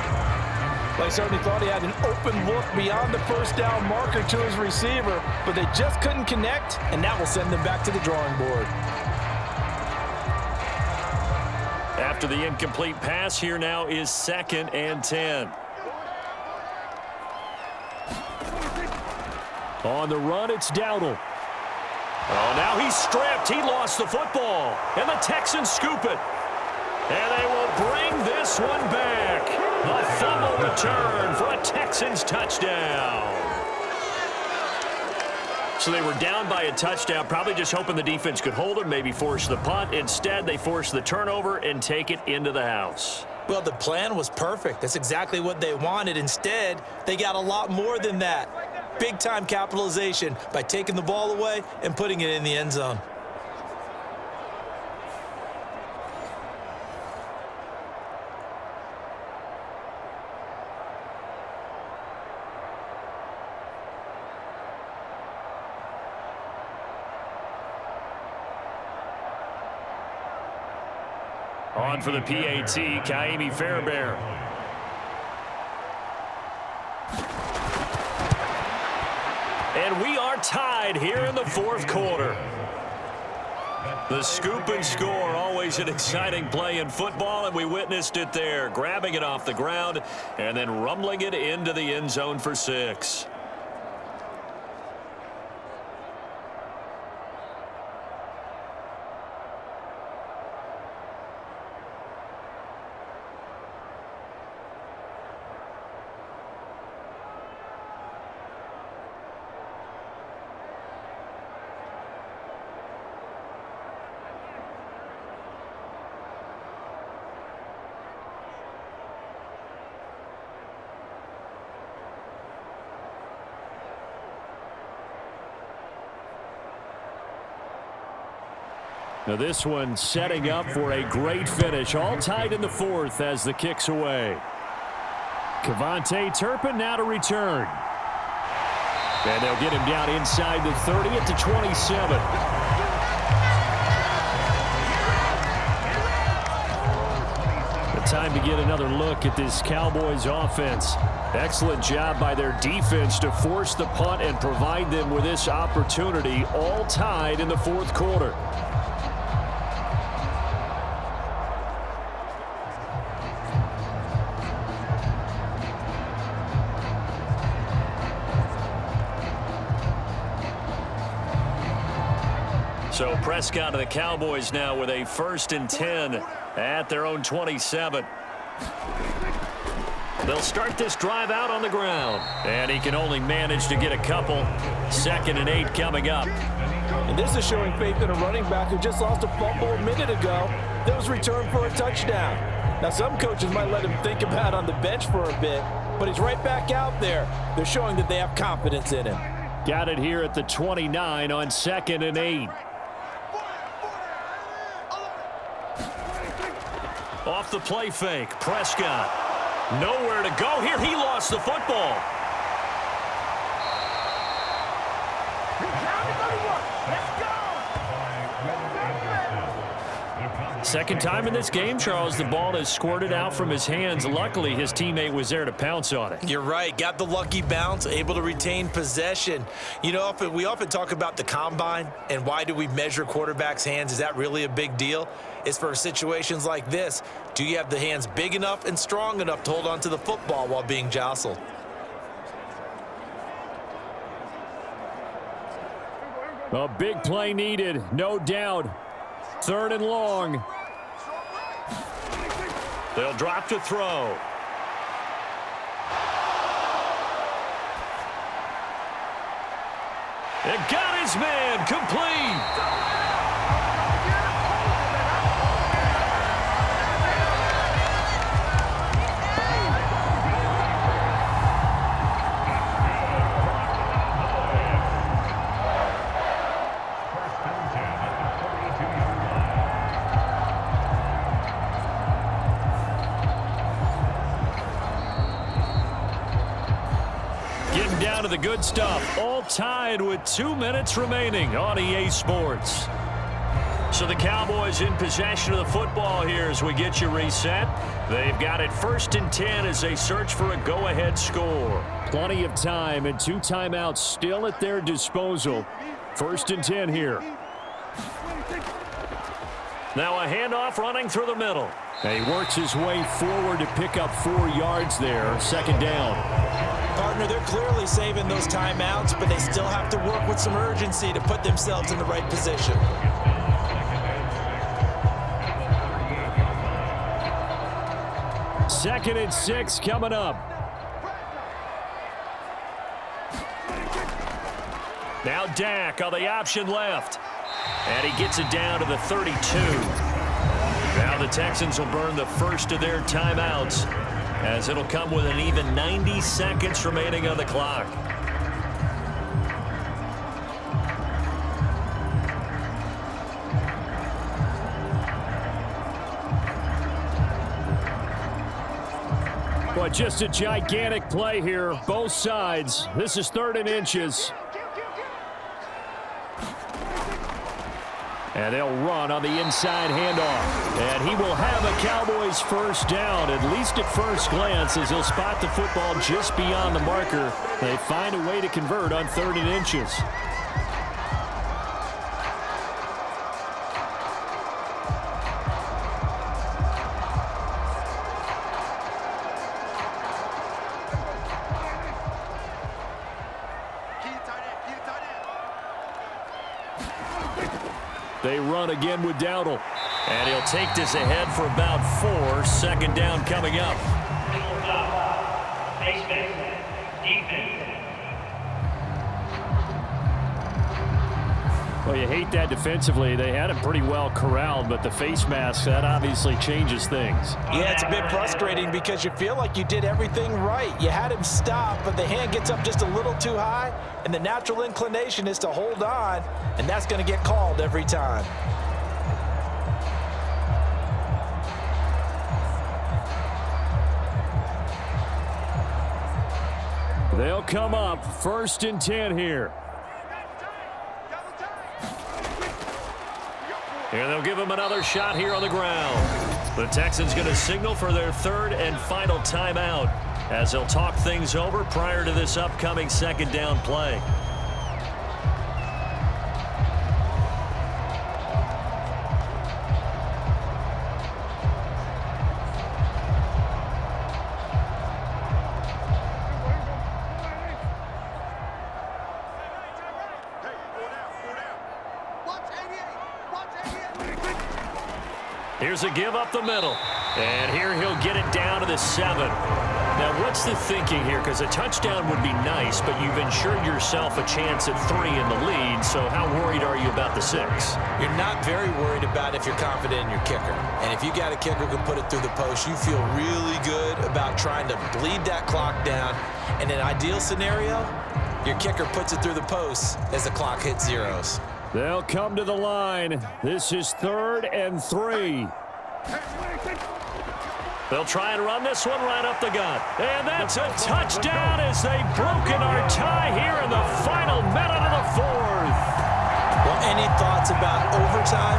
They certainly thought he had an open look beyond the 1st down marker to his receiver, but they just couldn't connect, and that will send them back to the drawing board. After the incomplete pass, here now is 2nd and 10. On the run, it's Dowdle. Oh, now he's stripped. He lost the football. And the Texans scoop it. And they will bring this one back. A fumble return for a Texans touchdown. So they were down by a touchdown, probably just hoping the defense could hold it, maybe force the punt. Instead, they force the turnover and take it into the house. Well, the plan was perfect. That's exactly what they wanted. Instead, they got a lot more than that. Big-time capitalization by taking the ball away and putting it in the end zone. On for the PAT, Kaimi Fairbairn. And we are tied here in the 4th quarter. The scoop and score, always an exciting play in football, and we witnessed it there, grabbing it off the ground and then rumbling it into the end zone for 6. Now this one setting up for a great finish. All tied in the 4th as the kick's away. Kevontae Turpin now to return. And they'll get him down inside the 30 at the 27. The time to get another look at this Cowboys offense. Excellent job by their defense to force the punt and provide them with this opportunity, all tied in the 4th quarter. So Prescott of the Cowboys now with a 1st and 10 at their own 27. They'll start this drive out on the ground. And he can only manage to get a couple. 2nd and 8 coming up. And this is showing faith in a running back who just lost a fumble a minute ago that was returned for a touchdown. Now, some coaches might let him think about on the bench for a bit, but he's right back out there. They're showing that they have confidence in him. Got it here at the 29 on 2nd and 8. Off the play fake, Prescott. Nowhere to go here. He lost the football. Second time in this game, Charles, the ball has squirted out from his hands. Luckily, his teammate was there to pounce on it. You're right. Got the lucky bounce, able to retain possession. You know, we often talk about the combine and why do we measure quarterbacks' hands. Is that really a big deal? It's for situations like this. Do you have the hands big enough and strong enough to hold on to the football while being jostled? A big play needed, no doubt. 3rd and long. They'll drop to throw. It got his man complete. To the good stuff, all tied with 2 minutes remaining on EA Sports. So the Cowboys in possession of the football here as we get you reset. They've got it 1st and 10 as they search for a go-ahead score. Plenty of time and 2 timeouts still at their disposal. 1st and 10 here. Now a handoff running through the middle. And he works his way forward to pick up 4 yards there. 2nd down. Partner, they're clearly saving those timeouts, but they still have to work with some urgency to put themselves in the right position. Second and 6 coming up. Now Dak on the option left. And he gets it down to the 32. Now the Texans will burn the first of their timeouts, as it'll come with an even 90 seconds remaining on the clock. Boy, just a gigantic play here, both sides. This is 3rd and inches. And they'll run on the inside handoff. And he will have a Cowboys 1st down, at least at first glance, as he'll spot the football just beyond the marker. They find a way to convert on 3rd and inches. They run again with Dowdle. And he'll take this ahead for about 4. 2nd down coming up. Well, you hate that defensively. They had him pretty well corralled, but the face mask, that obviously changes things. Yeah, it's a bit frustrating because you feel like you did everything right. You had him stop, but the hand gets up just a little too high, and the natural inclination is to hold on, and that's going to get called every time. They'll come up 1st and 10 here. And they'll give him another shot here on the ground. The Texans going to signal for their 3rd and final timeout as they'll talk things over prior to this upcoming 2nd down play. Here's a give up the middle. And here he'll get it down to the 7. Now, what's the thinking here? Because a touchdown would be nice, but you've ensured yourself a chance at 3 in the lead, so how worried are you about the 6? You're not very worried about if you're confident in your kicker. And if you got a kicker who can put it through the post, you feel really good about trying to bleed that clock down. In an ideal scenario, your kicker puts it through the post as the clock hits zeros. They'll come to the line. This is 3rd and 3. They'll try and run this one right up the gut. And that's a touchdown as they've broken our tie here in the final minute of the 4th. Well, any thoughts about overtime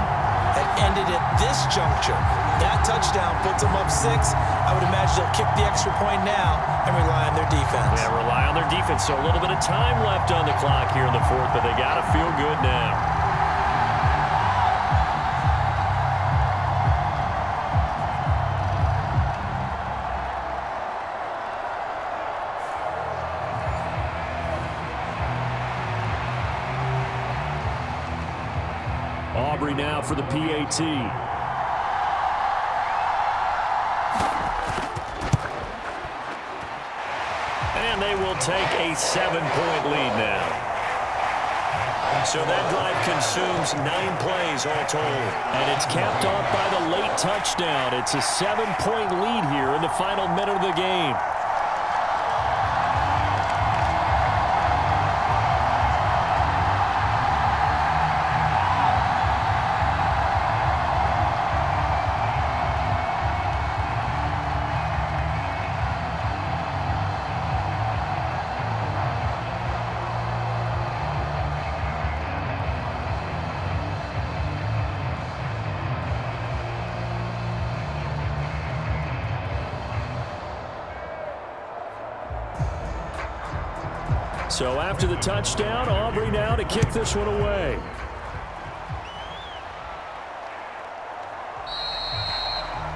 have ended at this juncture. That touchdown puts them up 6. I would imagine they'll kick the extra point now and rely on their defense. Yeah, rely on their defense. So a little bit of time left on the clock here in the 4th, but they got to feel good now. Aubrey now for the PAT. And they will take a 7-point lead now. So that drive consumes 9 plays all told. And it's capped off by the late touchdown. It's a 7-point lead here in the final minute of the game. So after the touchdown, Aubrey now to kick this one away.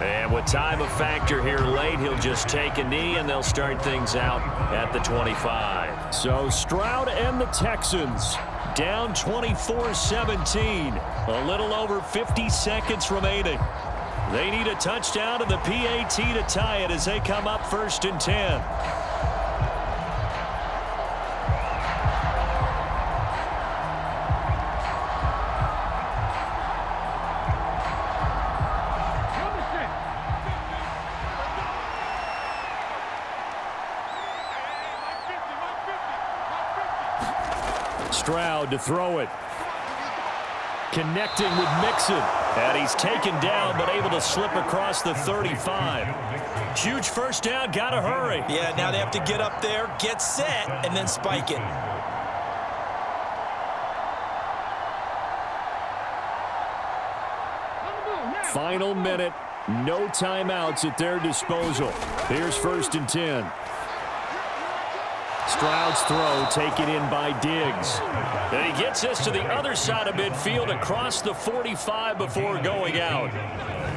And with time a factor here late, he'll just take a knee, and they'll start things out at the 25. So Stroud and the Texans down 24-17. A little over 50 seconds remaining. They need a touchdown and the PAT to tie it as they come up 1st and 10. Stroud to throw it. Connecting with Mixon. And he's taken down, but able to slip across the 35. Huge first down, gotta hurry. Yeah, now they have to get up there, get set, and then spike it. Final minute, no timeouts at their disposal. Here's 1st and 10. Stroud's throw taken in by Diggs. And he gets us to the other side of midfield across the 45 before going out.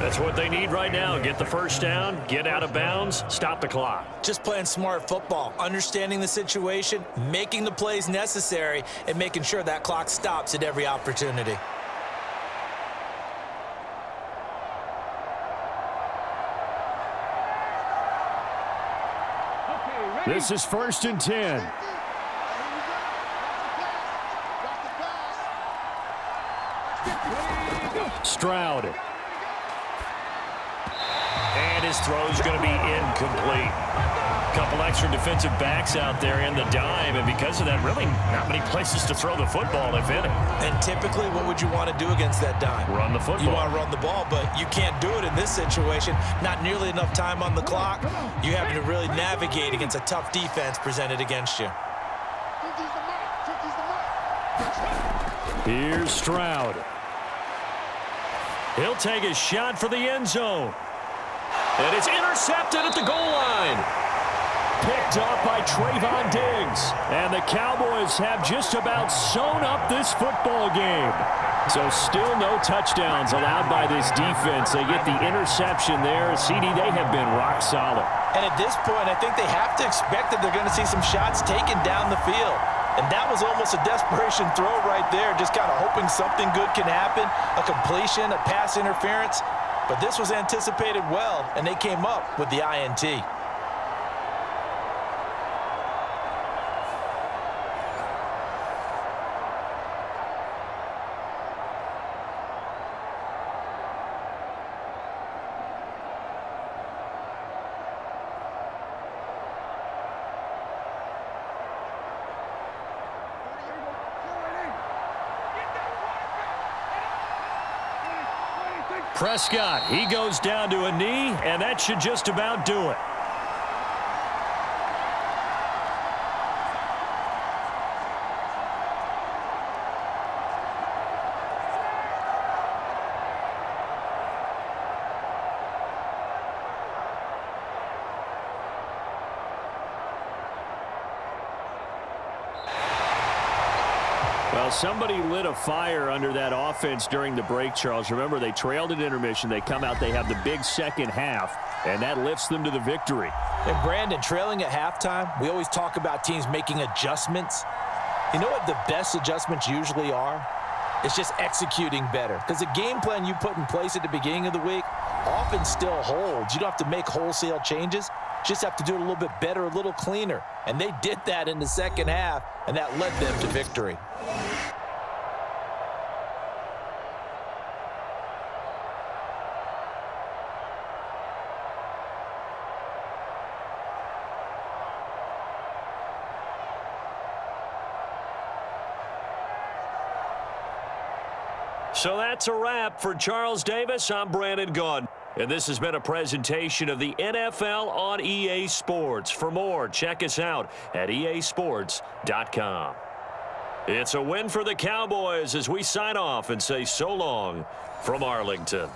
That's what they need right now. Get the first down, get out of bounds, stop the clock. Just playing smart football, understanding the situation, making the plays necessary, and making sure that clock stops at every opportunity. This is 1st and 10. Stroud. And his throw's going to be incomplete. Couple extra defensive backs out there in the dime, and because of that, really not many places to throw the football, if any. And typically, what would you want to do against that dime? Run the football. You want to run the ball, but you can't do it in this situation. Not nearly enough time on the clock. You having to really navigate against a tough defense presented against you. Here's Stroud. He'll take a shot for the end zone. And it's intercepted at the goal line. Picked off by Trayvon Diggs. And the Cowboys have just about sewn up this football game. So still no touchdowns allowed by this defense. They get the interception there. CeeDee, they have been rock solid. And at this point, I think they have to expect that they're going to see some shots taken down the field. And that was almost a desperation throw right there, just kind of hoping something good can happen, a completion, a pass interference. But this was anticipated well, and they came up with the INT. Prescott, he goes down to a knee, and that should just about do it. Well, somebody lit a fire under that offense during the break, Charles. Remember, they trailed at intermission. They come out, they have the big second half, and that lifts them to the victory. And Brandon, trailing at halftime, we always talk about teams making adjustments. You know what the best adjustments usually are? It's just executing better. Because the game plan you put in place at the beginning of the week often still holds. You don't have to make wholesale changes. Just have to do it a little bit better, a little cleaner. And they did that in the second half, and that led them to victory. So that's a wrap for Charles Davis. I'm Brandon Gaudin. And this has been a presentation of the NFL on EA Sports. For more, check us out at easports.com. It's a win for the Cowboys as we sign off and say so long from Arlington.